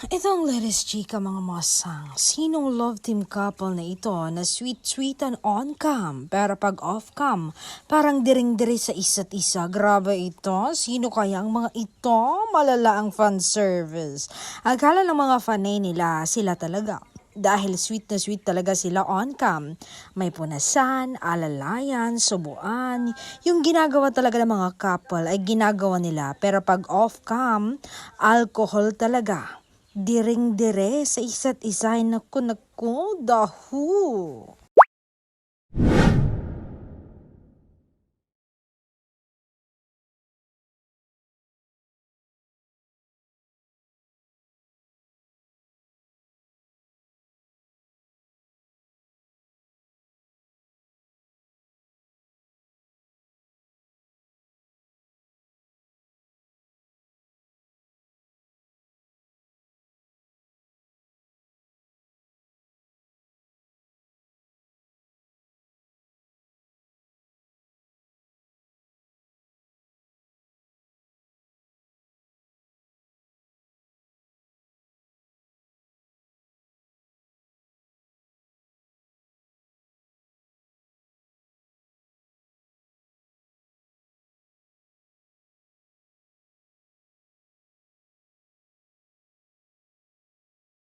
Itong latest chika mga masang, sinong love team couple na ito na sweet-sweetan on-cam pero pag off-cam, parang diring-diri sa isa't isa. Grabe ito, sino kaya ang mga ito? Malala ang fan service. Akala ng mga fanay nila, sila talaga. Dahil sweet na sweet talaga sila on-cam. May punasan, alalayan, subuan. Yung ginagawa talaga ng mga couple ay ginagawa nila. Pero pag off-cam, alcohol talaga. Diring-dire sa isa't isa. Naku, dahu.